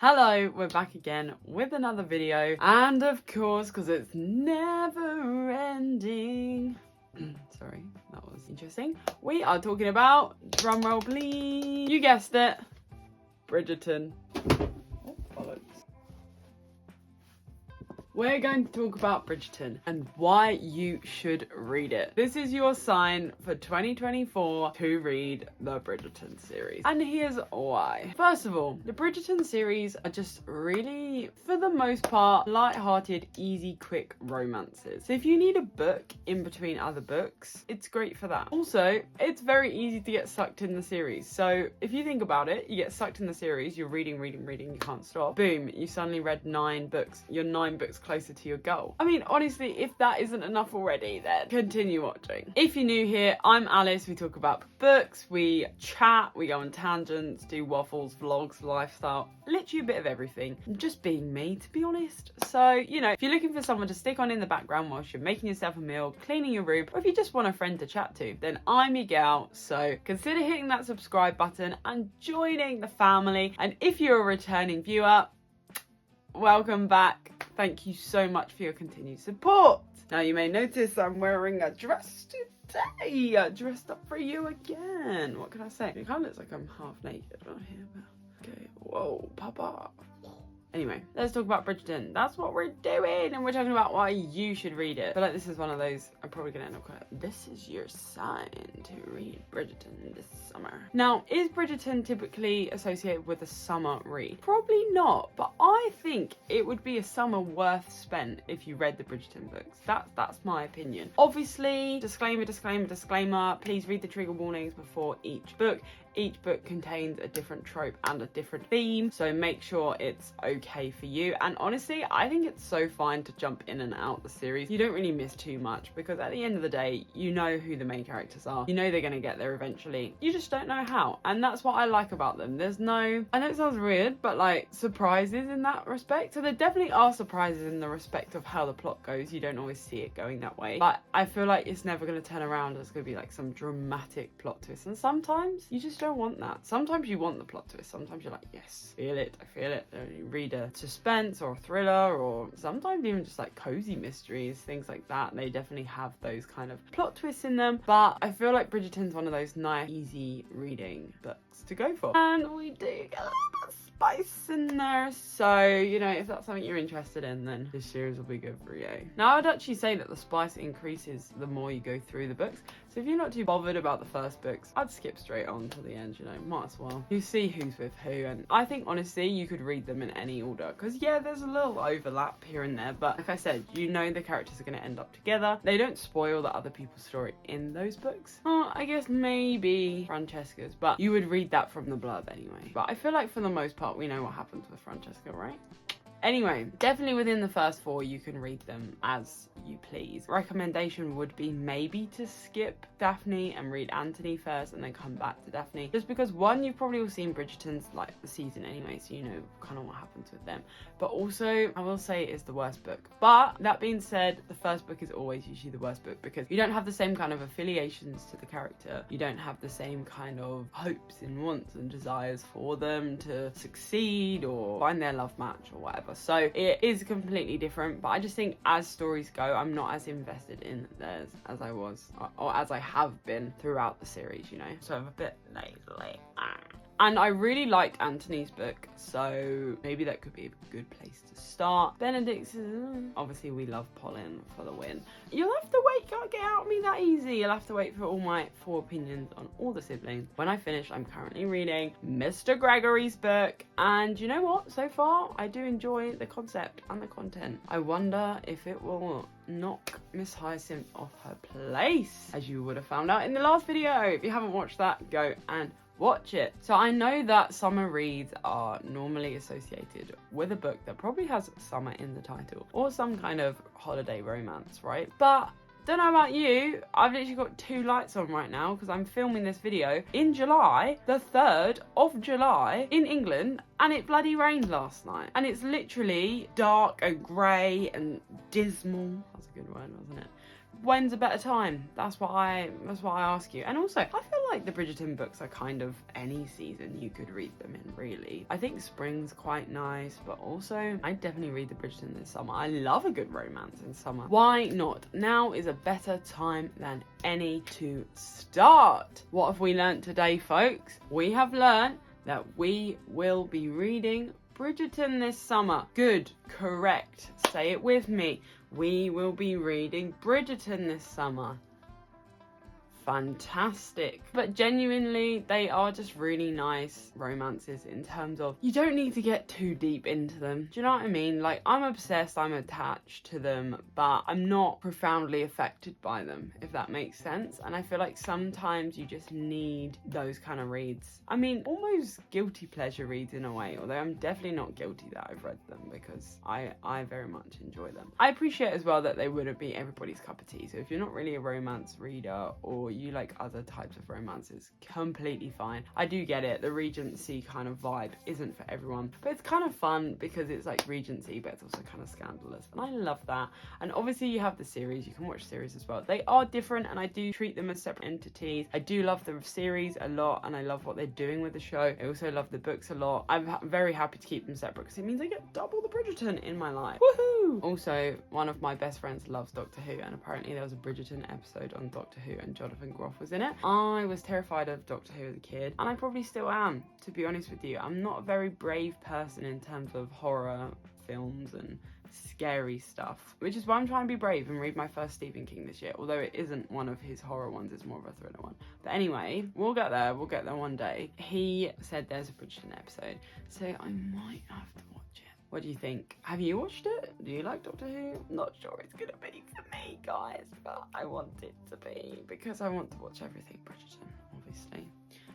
Hello, we're back again with another video, and of course, because it's never ending, sorry, that was interesting, we are talking about, drumroll please, you guessed it, Bridgerton. Oh, bollocks. We're going to talk about Bridgerton and why you should read it. This is your sign for 2024 to read the Bridgerton series. And here's why. First of all, the Bridgerton series are just really, for the most part, light-hearted, easy, quick romances. So if you need a book in between other books, it's great for that. Also, it's very easy to get sucked in the series. So if you think about it, you get sucked in the series, you're reading, you can't stop. Boom, you suddenly read 9 books. You're 9 books closer to your goal. I mean, honestly, if that isn't enough already, then continue watching. If you're new here, I'm Alice. We talk about books, we chat, we go on tangents, do waffles, vlogs, lifestyle, literally a bit of everything. I'm just being me, to be honest. So, you know, if you're looking for someone to stick on in the background whilst you're making yourself a meal, cleaning your room, or if you just want a friend to chat to, then I'm your gal. So consider hitting that subscribe button and joining the family. And if you're a returning viewer, welcome back. Thank you so much for your continued support. Now you may notice I'm wearing a dress today. Dressed up for you again. What can I say? It kind of looks like I'm half naked right here. But okay. Whoa, papa. Anyway, let's talk about Bridgerton. That's what we're doing, and we're talking about why you should read it. I feel like this is one of those, I'm probably going to end up quite, this is your sign to read Bridgerton this summer. Now, is Bridgerton typically associated with a summer read? Probably not, but I think it would be a summer worth spent if you read the Bridgerton books. That's my opinion. Obviously, disclaimer, please read the trigger warnings before each book. Each book contains a different trope and a different theme, so make sure it's okay for you. And honestly, I think it's so fine to jump in and out the series. You don't really miss too much because at the end of the day, you know who the main characters are. You know they're going to get there eventually. You just don't know how. And that's what I like about them. There's no, I know it sounds weird, but like surprises in that respect. So there definitely are surprises in the respect of how the plot goes. You don't always see it going that way. But I feel like it's never going to turn around. It's going to be like some dramatic plot twist. And sometimes you just don't want that. Sometimes you want the plot twist. Sometimes you're like, yes, I feel it. Don't you read a suspense or a thriller, or sometimes even just like cozy mysteries, things like that. They definitely have those kind of plot twists in them. But I feel like Bridgerton's one of those nice, easy reading books to go for. And we do get a little bit of spice in there. So, you know, if that's something you're interested in, then this series will be good for you. Now, I'd actually say that the spice increases the more you go through the books. So if you're not too bothered about the first books, I'd skip straight on to the end, you know, might as well. You see who's with who, and I think honestly you could read them in any order, because yeah, there's a little overlap here and there, but like I said, you know the characters are going to end up together. They don't spoil the other people's story in those books. I guess maybe Francesca's, but you would read that from the blurb anyway. But I feel like for the most part we know what happens with Francesca, right? Anyway, definitely within the first 4 you can read them as you please. Recommendation would be maybe to skip Daphne and read Anthony first and then come back to Daphne. Just because one, you've probably all seen Bridgerton's like the season anyway, so you know kind of what happens with them. But also, I will say it is the worst book. But that being said, the first book is always usually the worst book because you don't have the same kind of affiliations to the character. You don't have the same kind of hopes and wants and desires for them to succeed or find their love match or whatever. So it is completely different, but I just think as stories go, I'm not as invested in theirs as I was, or as I have been throughout the series, you know. So I'm a bit lately. And I really liked Anthony's book, so maybe that could be a good place to start. Benedict's, obviously we love Pollen for the win. You'll have to wait, can't get out of me that easy. You'll have to wait for all my 4 opinions on all the siblings. When I finish, I'm currently reading Mr. Gregory's book, and you know what? So far, I do enjoy the concept and the content. I wonder if it will knock Miss Hyacinth off her place, as you would have found out in the last video. If you haven't watched that, go and watch it. So I know that summer reads are normally associated with a book that probably has summer in the title or some kind of holiday romance, right? But don't know about you, I've literally got 2 lights on right now because I'm filming this video in July, the 3rd of July in England, and it bloody rained last night. And it's literally dark and grey and dismal. That's a good word, wasn't it? when's a better time? That's what I ask you. And also, I feel like the Bridgerton books are kind of any season you could read them in, really. I think spring's quite nice, but also I'd definitely read the Bridgerton this summer. I love a good romance in summer. Why not? Now is a better time than any to start. What have we learnt today, folks? We have learnt that we will be reading Bridgerton this summer. Good, correct. Say it with me. We will be reading Bridgerton this summer. Fantastic. But genuinely, they are just really nice romances in terms of you don't need to get too deep into them. Do you know what I mean? Like, I'm obsessed, I'm attached to them, but I'm not profoundly affected by them, if that makes sense. And I feel like sometimes you just need those kind of reads. I mean, almost guilty pleasure reads in a way, although I'm definitely not guilty that I've read them because I very much enjoy them. I appreciate as well that they wouldn't be everybody's cup of tea. So if you're not really a romance reader or you like other types of romances, completely fine. I do get it. The Regency kind of vibe isn't for everyone, but it's kind of fun because it's like Regency, but it's also kind of scandalous, and I love that. And obviously you have the series, you can watch series as well. They are different, and I do treat them as separate entities. I do love the series a lot, and I love what they're doing with the show. I also love the books a lot. I'm very happy to keep them separate because it means I get double the Bridgerton in my life. Woohoo! Also, one of my best friends loves Doctor Who, and apparently there was a Bridgerton episode on Doctor Who, and Jonathan Groff was in it. I was terrified of Doctor Who as a kid, and I probably still am, to be honest with you. I'm not a very brave person in terms of horror films and scary stuff, which is why I'm trying to be brave and read my first Stephen King this year, although it isn't one of his horror ones, it's more of a thriller one. But anyway, we'll get there one day. He said there's a Bridgerton episode, so I might have to watch it. What do you think? Have you watched it? Do you like Doctor Who? I'm not sure it's gonna be for me, guys, but I want it to be because I want to watch everything Bridgerton, obviously.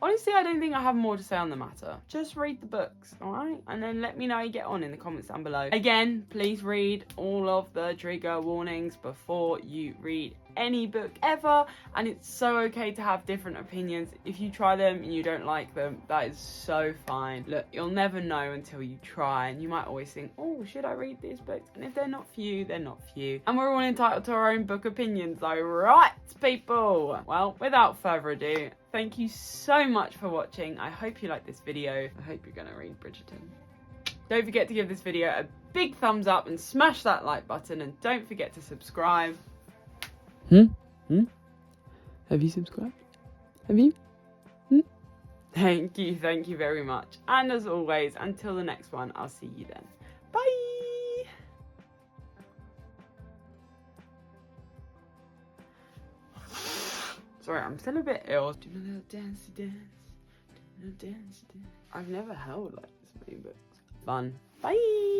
Honestly, I don't think I have more to say on the matter. Just read the books, alright? And then let me know how you get on in the comments down below. Again, please read all of the trigger warnings before you read any book ever, and it's so okay to have different opinions. If you try them and you don't like them, that is so fine. Look, you'll never know until you try, and you might always think, oh, should I read these books? And if they're not for you, they're not for you. And we're all entitled to our own book opinions, though, right, people? Well, without further ado, thank you so much for watching. I hope you liked this video. I hope you're gonna read Bridgerton. Don't forget to give this video a big thumbs up and smash that like button, and don't forget to subscribe. Have you subscribed? Have you? Thank you very much. And as always, until the next one, I'll see you then. Bye! Sorry, I'm still a bit ill. Do a little dancey dance. Do a little dancey dance. I've never held like this many books. Fun. Bye!